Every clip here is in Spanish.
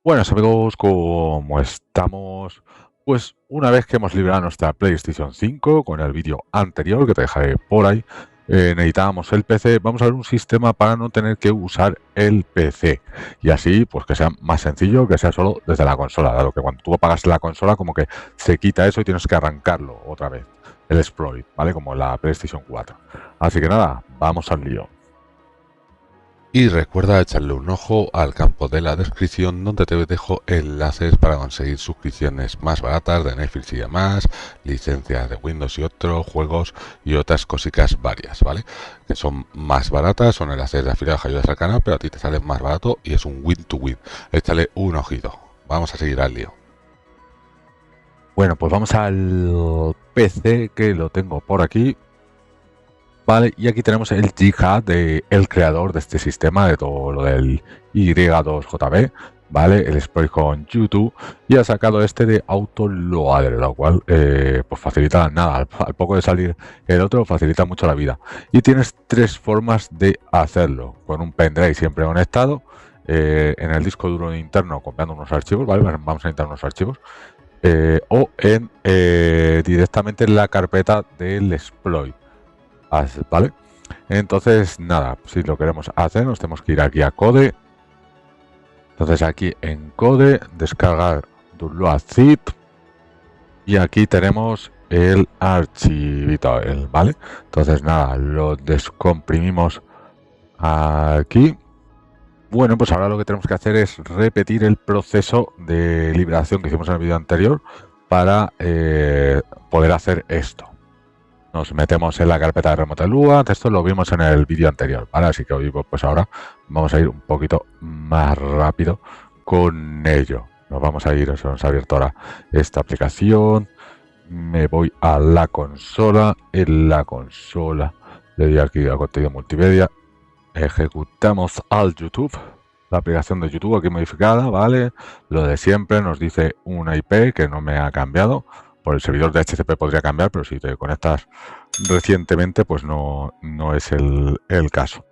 Buenas amigos, ¿cómo estamos? Pues una vez que hemos liberado nuestra PlayStation 5 con el vídeo anterior que te dejaré por ahí, necesitábamos el PC. Vamos a ver un sistema para no tener que usar el PC y así pues que sea más sencillo, que sea solo desde la consola, dado que cuando tú apagas la consola como que se quita eso y tienes que arrancarlo otra vez, el exploit, ¿vale? Como en la PlayStation 4. Así que nada, vamos al lío. Y recuerda echarle un ojo al campo de la descripción donde te dejo enlaces para conseguir suscripciones más baratas de Netflix y demás, licencias de Windows y otros juegos y otras cositas varias, ¿vale? Que son más baratas, son enlaces de afiliados que ayudas al canal, pero a ti te sale más barato y es un win to win. Échale un ojito. Vamos a seguir al lío. Bueno, pues vamos al PC que lo tengo por aquí. Vale, y aquí tenemos el Jihad, el creador de este sistema, de todo lo del Y2JB, ¿vale? El exploit con YouTube, y ha sacado este de Autoloader, lo cual pues facilita nada, al poco de salir el otro, facilita mucho la vida. Y tienes tres formas de hacerlo, con un pendrive siempre conectado, en el disco duro interno copiando unos archivos, ¿vale? Vamos a necesitar unos archivos, o en directamente en la carpeta del exploit. ¿Vale? Entonces, nada, si lo queremos hacer, nos tenemos que ir aquí a Code. Entonces aquí en Code, descargar download zip. Y aquí tenemos el archivito, ¿vale? Entonces, nada, lo descomprimimos aquí. Bueno, pues ahora lo que tenemos que hacer es repetir el proceso de liberación que hicimos en el vídeo anterior para poder hacer esto. Nos metemos en la carpeta de Remote.lua, esto lo vimos en el vídeo anterior, ¿vale? Así que hoy pues ahora vamos a ir un poquito más rápido con ello. Nos vamos a ir, se nos ha abierto ahora esta aplicación. Me voy a la consola, en la consola le doy aquí a contenido multimedia, ejecutamos al YouTube, la aplicación de YouTube aquí modificada, ¿vale? Lo de siempre, nos dice una IP que no me ha cambiado. Por el servidor de HCP podría cambiar, pero si te conectas recientemente, pues no es el caso.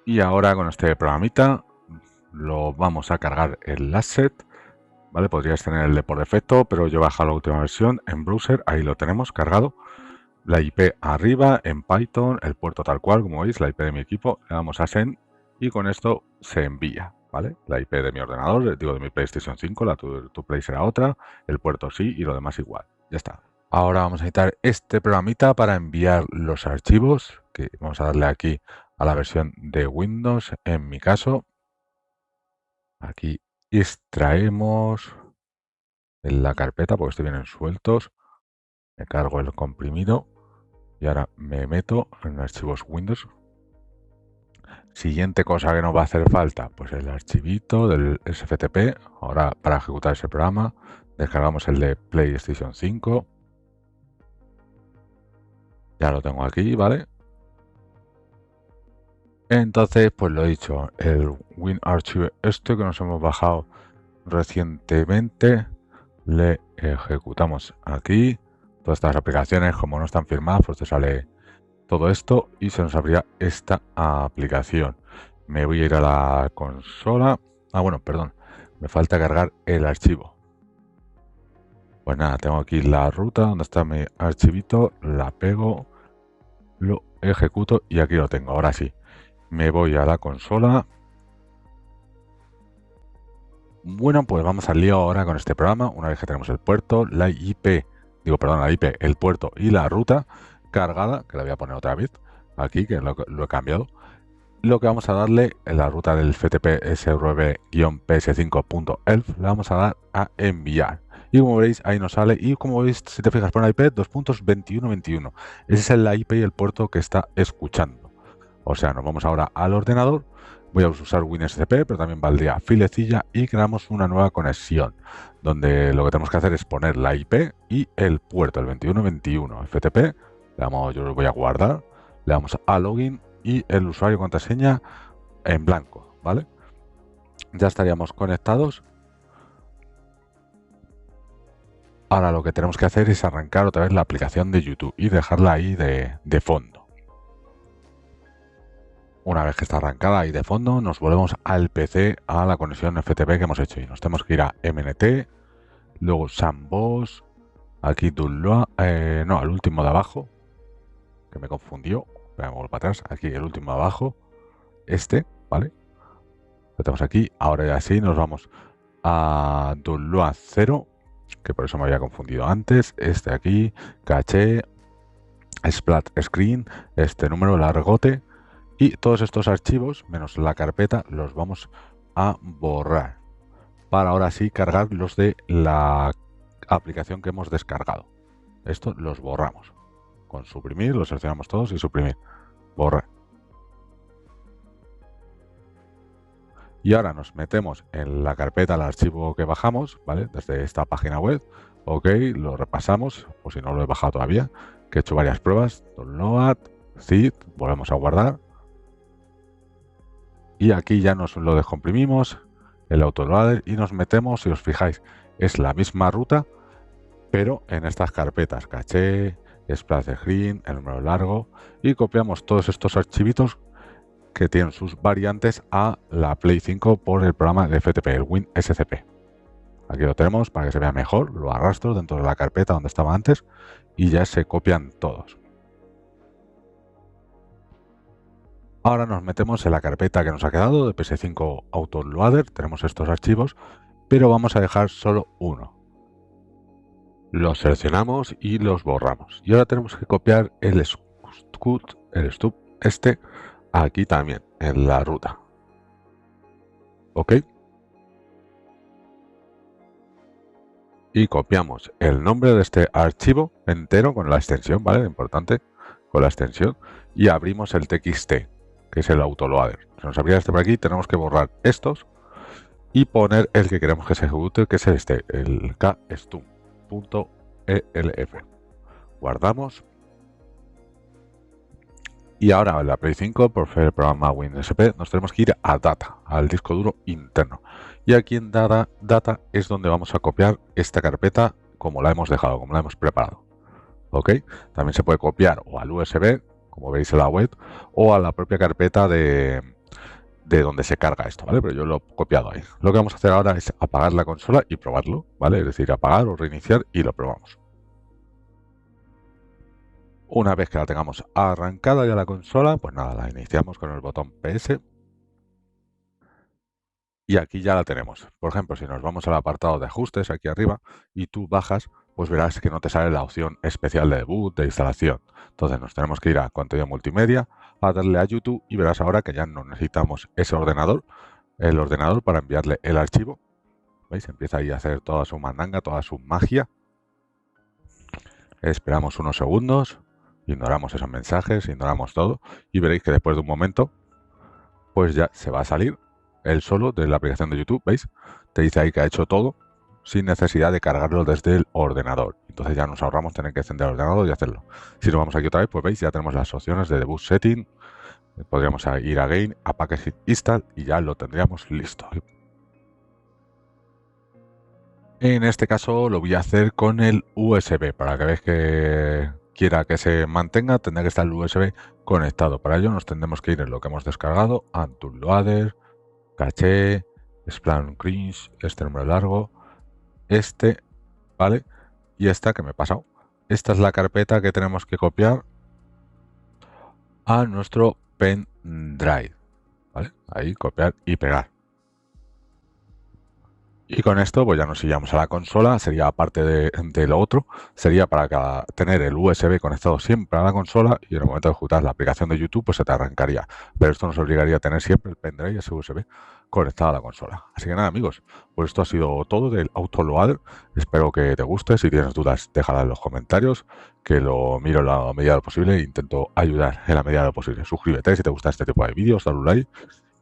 Y ahora con este programita lo vamos a cargar el asset, ¿vale? Podrías tener el de por defecto, pero yo he bajado la última versión en browser, ahí lo tenemos cargado. La IP arriba en Python, el puerto tal cual, como veis, la IP de mi equipo, le damos a send y con esto se envía, ¿vale? La IP de mi ordenador, digo de mi PlayStation 5, tu Play será otra, el puerto sí y lo demás igual. Ya está. Ahora vamos a necesitar este programita para enviar los archivos, que vamos a darle aquí a la versión de Windows, en mi caso. Aquí extraemos en la carpeta, porque estos vienen sueltos, me cargo el comprimido. Y ahora me meto en archivos Windows. Siguiente cosa que nos va a hacer falta, pues el archivito del SFTP. Ahora para ejecutar ese programa descargamos el de PlayStation 5. Ya lo tengo aquí, ¿vale? Entonces, pues lo he dicho, el WinArchive este que nos hemos bajado recientemente, le ejecutamos aquí. Todas estas aplicaciones, como no están firmadas, pues te sale todo esto y se nos abrirá esta aplicación. Me voy a ir a la consola. Bueno, perdón, me falta cargar el archivo. Pues nada, tengo aquí la ruta donde está mi archivito, la pego, lo ejecuto y aquí lo tengo. Ahora sí, me voy a la consola. Bueno, pues vamos al lío ahora con este programa. Una vez que tenemos el puerto, la IP, el puerto y la ruta cargada, que la voy a poner otra vez aquí, que lo he cambiado. Lo que vamos a darle en la ruta del FTP srv-ps5.elf, le vamos a dar a enviar. Y como veréis, ahí nos sale, y como veis, si te fijas, pone IP 2.2121. Ese es la IP y el puerto que está escuchando. O sea, nos vamos ahora al ordenador. Voy a usar WinSCP, pero también valdría filecilla y creamos una nueva conexión, donde lo que tenemos que hacer es poner la IP y el puerto, el 2121 FTP. Le damos, yo lo voy a guardar, le damos a login y el usuario y contraseña en blanco, ¿vale? Ya estaríamos conectados. Ahora lo que tenemos que hacer es arrancar otra vez la aplicación de YouTube y dejarla ahí de fondo. Una vez que está arrancada y de fondo, nos volvemos al PC a la conexión FTP que hemos hecho y nos tenemos que ir a MNT, luego Sandbox, aquí Dunloa, no, al último de abajo, que me confundió, voy a mover para atrás, aquí el último de abajo, ¿vale? Lo tenemos aquí, ahora ya sí, nos vamos a Dunloa 0, que por eso me había confundido antes, aquí, caché, splat screen, este número largote, y todos estos archivos, menos la carpeta, los vamos a borrar para ahora sí cargar los de la aplicación que hemos descargado. Esto los borramos. Con suprimir, los seleccionamos todos y suprimir. Borrar. Y ahora nos metemos en la carpeta, el archivo que bajamos, ¿vale? Desde esta página web. Ok, lo repasamos, o si no lo he bajado todavía, que he hecho varias pruebas. Download, zip, volvemos a guardar. Y aquí ya nos lo descomprimimos, el autoloader, y nos metemos, si os fijáis, es la misma ruta, pero en estas carpetas, caché, splash screen, el número largo, y copiamos todos estos archivitos que tienen sus variantes a la Play 5 por el programa de FTP, el WinSCP. Aquí lo tenemos para que se vea mejor, lo arrastro dentro de la carpeta donde estaba antes y ya se copian todos. Ahora nos metemos en la carpeta que nos ha quedado de PS5 Autoloader, tenemos estos archivos, pero vamos a dejar solo uno. Los seleccionamos y los borramos. Y ahora tenemos que copiar el stub aquí también, en la ruta. ¿Ok? Y copiamos el nombre de este archivo entero con la extensión, ¿vale? Importante, con la extensión. Y abrimos el txt, que es el autoloader. Se nos abría este por aquí, tenemos que borrar estos y poner el que queremos que se ejecute, que es el kstum.elf. Guardamos. Y ahora en la Play 5, por el programa WinSCP, nos tenemos que ir a Data, al disco duro interno. Y aquí en Data es donde vamos a copiar esta carpeta como la hemos dejado, como la hemos preparado. ¿Ok? También se puede copiar o al USB, como veis en la web, o a la propia carpeta de donde se carga esto, ¿vale? Pero yo lo he copiado ahí. Lo que vamos a hacer ahora es apagar la consola y probarlo, ¿vale? Es decir, apagar o reiniciar y lo probamos. Una vez que la tengamos arrancada ya la consola, pues nada, la iniciamos con el botón PS. Y aquí ya la tenemos. Por ejemplo, si nos vamos al apartado de ajustes aquí arriba y tú bajas, pues verás que no te sale la opción especial de debut, de instalación. Entonces nos tenemos que ir a contenido multimedia, a darle a YouTube y verás ahora que ya no necesitamos ese ordenador, el ordenador para enviarle el archivo. ¿Veis? Empieza ahí a hacer toda su mandanga, toda su magia. Esperamos unos segundos, ignoramos esos mensajes, ignoramos todo y veréis que después de un momento, pues ya se va a salir él solo de la aplicación de YouTube, ¿veis? Te dice ahí que ha hecho todo sin necesidad de cargarlo desde el ordenador. Entonces ya nos ahorramos tener que encender el ordenador y hacerlo. Si nos vamos aquí otra vez, pues veis, ya tenemos las opciones de debut setting. Podríamos ir a Again, a Package Install y ya lo tendríamos listo. En este caso lo voy a hacer con el USB. Para que veáis que quiera que se mantenga, tendrá que estar el USB conectado. Para ello nos tendremos que ir en lo que hemos descargado, Autoloader, caché, Splash Cringe, este número largo, ¿vale? Y esta que me he pasado. Esta es la carpeta que tenemos que copiar a nuestro pendrive, ¿vale? Ahí, copiar y pegar. Y con esto, pues ya nos iríamos a la consola, sería aparte de lo otro, sería para tener el USB conectado siempre a la consola y en el momento de ejecutar la aplicación de YouTube, pues se te arrancaría. Pero esto nos obligaría a tener siempre el pendrive y ese USB conectado a la consola. Así que nada, amigos, pues esto ha sido todo del autoloader. Espero que te guste. Si tienes dudas, déjala en los comentarios, que lo miro en la medida de lo posible e intento ayudar en la medida de lo posible. Suscríbete si te gusta este tipo de vídeos, dale un like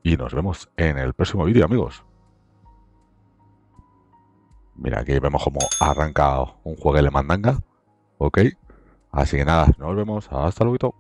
y nos vemos en el próximo vídeo, amigos. Mira, aquí vemos cómo arranca un juego de mandanga. Ok. Así que nada, nos vemos. Hasta luego.